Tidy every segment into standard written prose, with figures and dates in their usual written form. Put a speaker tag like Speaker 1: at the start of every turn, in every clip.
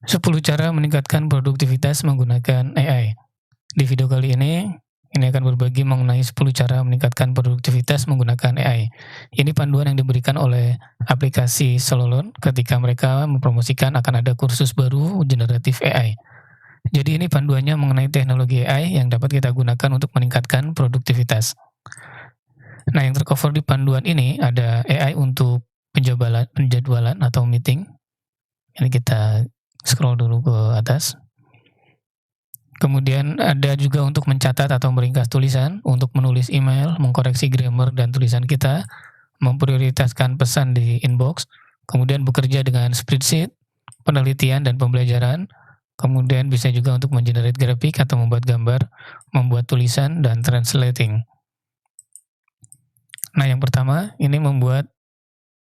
Speaker 1: 10 cara meningkatkan produktivitas menggunakan AI. Di video kali ini akan berbagi mengenai 10 cara meningkatkan produktivitas menggunakan AI. Ini panduan yang diberikan oleh aplikasi Sololon ketika mereka mempromosikan akan ada kursus baru generatif AI. Jadi ini panduannya mengenai teknologi AI yang dapat kita gunakan untuk meningkatkan produktivitas. Nah, yang tercover di panduan ini ada AI untuk penjadwalan atau meeting. Ini kita scroll dulu ke atas. Kemudian ada juga untuk mencatat atau meringkas tulisan, untuk menulis email, mengkoreksi grammar dan tulisan kita, memprioritaskan pesan di inbox, kemudian bekerja dengan spreadsheet, penelitian dan pembelajaran, kemudian bisa juga untuk mengenerate grafik atau membuat gambar, membuat tulisan, dan translating. Nah, yang pertama ini membuat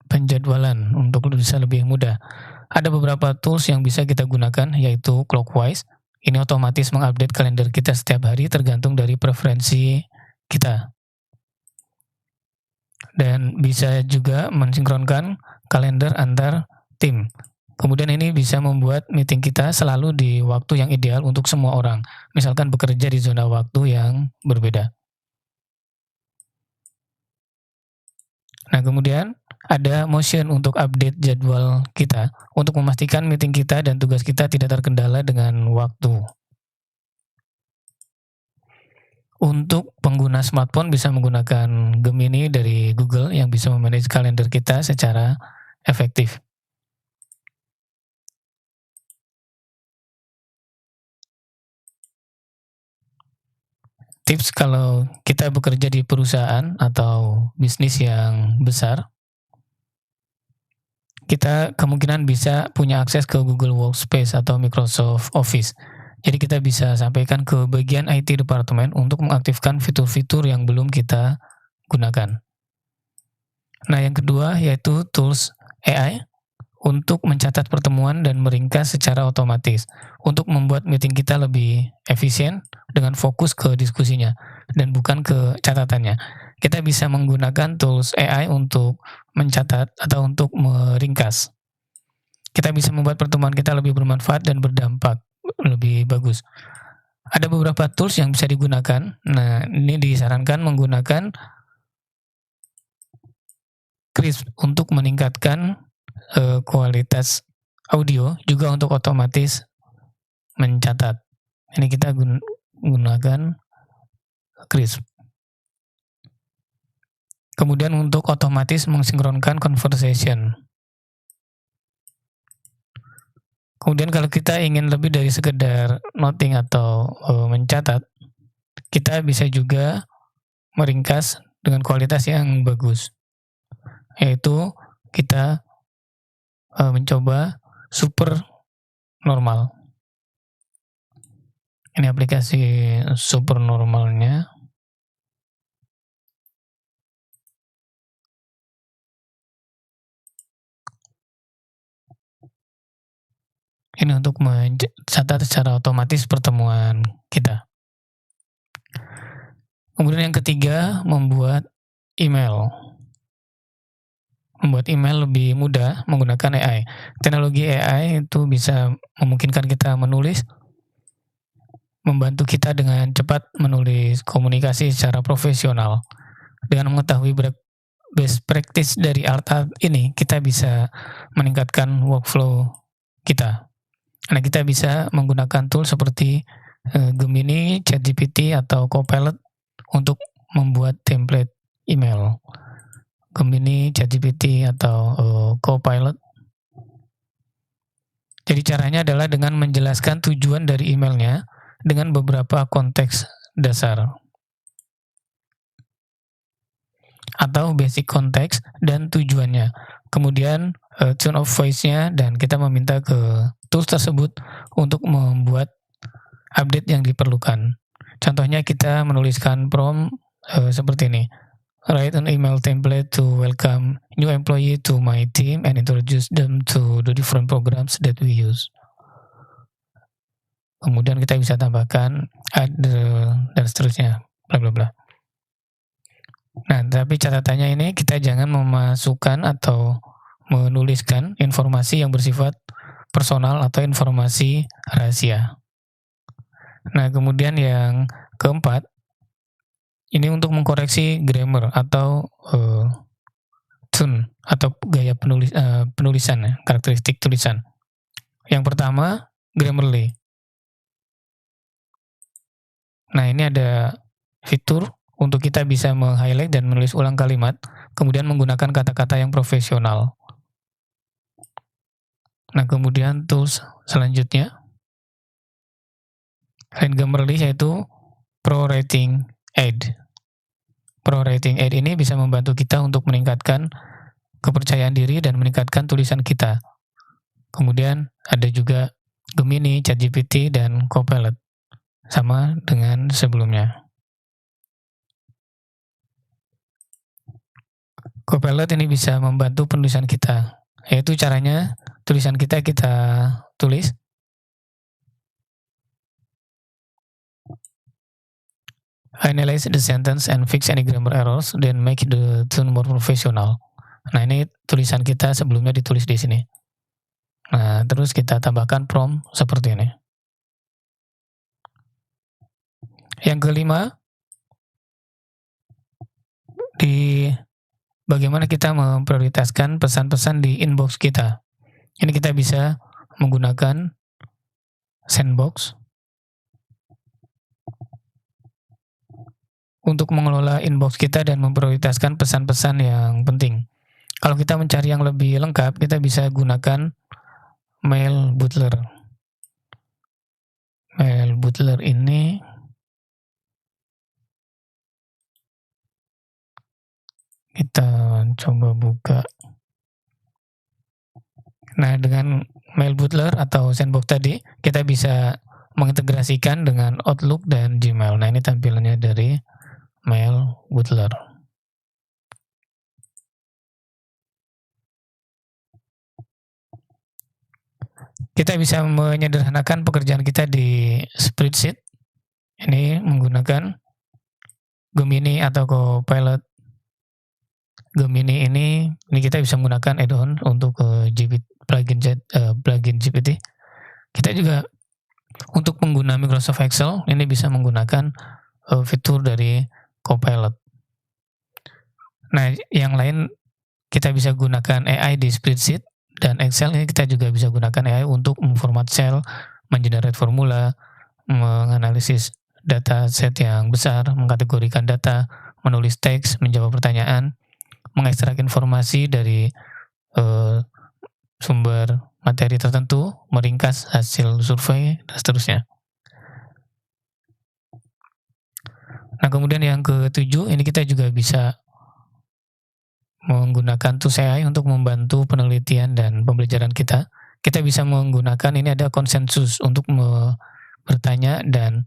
Speaker 1: penjadwalan untuk bisa lebih mudah. Ada beberapa tools yang bisa kita gunakan, yaitu Clockwise. Ini otomatis mengupdate kalender kita setiap hari tergantung dari preferensi kita. Dan bisa juga mensinkronkan kalender antar tim. Kemudian ini bisa membuat meeting kita selalu di waktu yang ideal untuk semua orang. Misalkan bekerja di zona waktu yang berbeda. Nah, kemudian ada Motion untuk update jadwal kita, untuk memastikan meeting kita dan tugas kita tidak terkendala dengan waktu. Untuk pengguna smartphone bisa menggunakan Gemini dari Google yang bisa memanage kalender kita secara efektif. Tips kalau kita bekerja di perusahaan atau bisnis yang besar, kita kemungkinan bisa punya akses ke Google Workspace atau Microsoft Office. Jadi kita bisa sampaikan ke bagian IT departemen untuk mengaktifkan fitur-fitur yang belum kita gunakan. Nah, yang kedua yaitu tools AI untuk mencatat pertemuan dan meringkas secara otomatis, untuk membuat meeting kita lebih efisien dengan fokus ke diskusinya dan bukan ke catatannya. Kita bisa menggunakan tools AI untuk mencatat atau untuk meringkas. Kita bisa membuat pertemuan kita lebih bermanfaat dan berdampak lebih bagus. Ada beberapa tools yang bisa digunakan. Nah, ini disarankan menggunakan Krisp untuk meningkatkan kualitas audio, juga untuk otomatis mencatat. Ini kita gunakan Krisp. Kemudian untuk otomatis mensinkronkan conversation. Kemudian kalau kita ingin lebih dari sekedar noting atau mencatat, kita bisa juga meringkas dengan kualitas yang bagus, yaitu kita mencoba super normal. Ini aplikasi super normalnya. Ini untuk mencatat secara otomatis pertemuan kita. Kemudian yang ketiga, membuat email. Membuat email lebih mudah menggunakan AI. Teknologi AI itu bisa memungkinkan kita menulis, membantu kita dengan cepat menulis komunikasi secara profesional. Dengan mengetahui best practice dari alat ini, kita bisa meningkatkan workflow kita. Nah, kita bisa menggunakan tool seperti Gemini, ChatGPT, atau Copilot untuk membuat template email. Gemini, ChatGPT, atau Copilot. Jadi caranya adalah dengan menjelaskan tujuan dari emailnya dengan beberapa konteks dasar atau basic konteks dan tujuannya. Kemudian tone of voice-nya, dan kita meminta ke tools tersebut untuk membuat update yang diperlukan. Contohnya kita menuliskan prompt seperti ini. Write an email template to welcome new employee to my team and introduce them to the different programs that we use. Kemudian kita bisa tambahkan dan seterusnya, bla bla bla. Nah, tapi catatannya ini kita jangan memasukkan atau menuliskan informasi yang bersifat personal atau informasi rahasia. Nah, kemudian yang keempat, ini untuk mengkoreksi grammar atau tone atau gaya penulisan ya, karakteristik tulisan. Yang pertama, Grammarly. Nah, ini ada fitur untuk kita bisa meng-highlight dan menulis ulang kalimat, kemudian menggunakan kata-kata yang profesional. Nah, kemudian tools selanjutnya, selain Grammarly, yaitu ProWriting Aid. ProWriting Aid ini bisa membantu kita untuk meningkatkan kepercayaan diri dan meningkatkan tulisan kita. Kemudian ada juga Gemini, ChatGPT, dan Copilot. Sama dengan sebelumnya. Copilot ini bisa membantu penulisan kita, yaitu caranya tulisan kita tulis, analyze the sentence and fix any grammar errors, then make the tone more professional. Nah, ini tulisan kita sebelumnya ditulis di sini. Nah, terus kita tambahkan prompt seperti ini. Yang kelima, di bagaimana kita memprioritaskan pesan-pesan di inbox kita. Ini kita bisa menggunakan sandbox untuk mengelola inbox kita dan memprioritaskan pesan-pesan yang penting. Kalau kita mencari yang lebih lengkap, kita bisa gunakan Mail Butler. Mail Butler ini kita coba buka. Nah, dengan Mail Butler atau sandbox tadi, kita bisa mengintegrasikan dengan Outlook dan Gmail. Nah, ini tampilannya dari Mail Butler. Kita bisa menyederhanakan pekerjaan kita di spreadsheet. Ini menggunakan Gemini atau Copilot. Gemini ini kita bisa menggunakan add-on untuk plugin GPT. Kita juga untuk pengguna Microsoft Excel ini bisa menggunakan fitur dari Copilot. Nah, yang lain kita bisa gunakan AI di spreadsheet, dan Excel ini kita juga bisa gunakan AI untuk memformat sel, mengenerate formula, menganalisis data set yang besar, mengkategorikan data, menulis teks, menjawab pertanyaan, mengekstrak informasi dari sumber materi tertentu, meringkas hasil survei, dan seterusnya. Nah, kemudian yang ketujuh, ini kita juga bisa menggunakan tools AI untuk membantu penelitian dan pembelajaran kita. Kita bisa menggunakan, ini ada konsensus untuk bertanya dan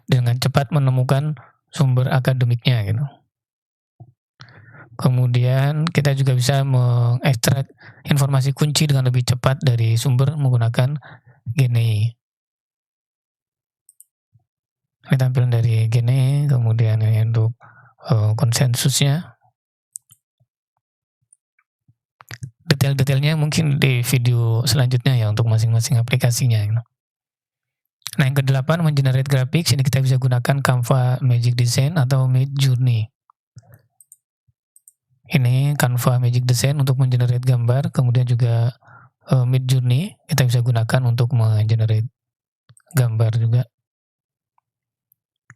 Speaker 1: dengan cepat menemukan sumber akademiknya gitu. Kemudian kita juga bisa mengekstrak informasi kunci dengan lebih cepat dari sumber menggunakan GNI. Ini tampilan dari GNI, kemudian ini untuk konsensusnya. Detail-detailnya mungkin di video selanjutnya ya untuk masing-masing aplikasinya. Nah, yang ke-8, mengenerate graphics. Ini kita bisa gunakan Canva Magic Design atau Midjourney. Ini Canva Magic Design untuk mengenerate gambar, kemudian juga Midjourney kita bisa gunakan untuk mengenerate gambar juga.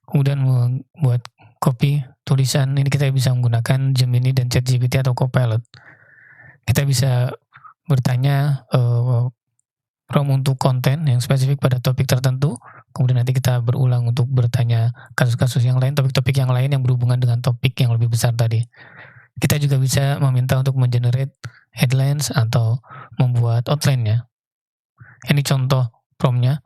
Speaker 1: Kemudian membuat copy tulisan, ini kita bisa menggunakan Gemini dan ChatGPT atau Copilot. Kita bisa bertanya prompt untuk konten yang spesifik pada topik tertentu, kemudian nanti kita berulang untuk bertanya kasus-kasus yang lain, topik-topik yang lain yang berhubungan dengan topik yang lebih besar tadi. Kita juga bisa meminta untuk mengenerate headlines atau membuat outline-nya. Ini contoh prompt-nya.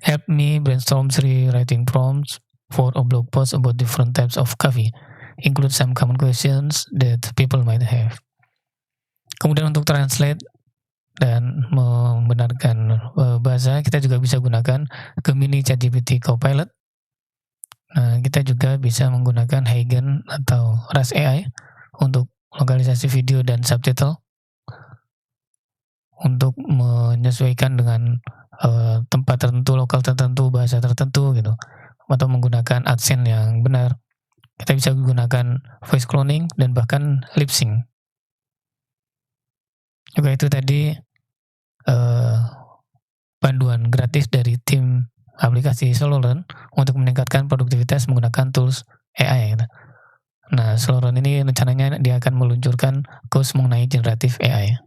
Speaker 1: Help me brainstorm 3 writing prompts for a blog post about different types of coffee. Include some common questions that people might have. Kemudian untuk translate dan membenarkan bahasa, kita juga bisa gunakan Gemini, ChatGPT, Copilot. Nah, kita juga bisa menggunakan Hagen atau Ras AI untuk lokalisasi video dan subtitle. untuk menyesuaikan dengan, tempat tertentu, lokal tertentu, bahasa tertentu gitu, atau menggunakan aksen yang benar. Kita bisa menggunakan voice cloning dan bahkan lip sync. Juga itu tadi, panduan gratis dari tim aplikasi SoloLearn untuk meningkatkan produktivitas menggunakan tools AI gitu. Nah, SoloLearn ini rencananya dia akan meluncurkan kurs mengenai generatif AI.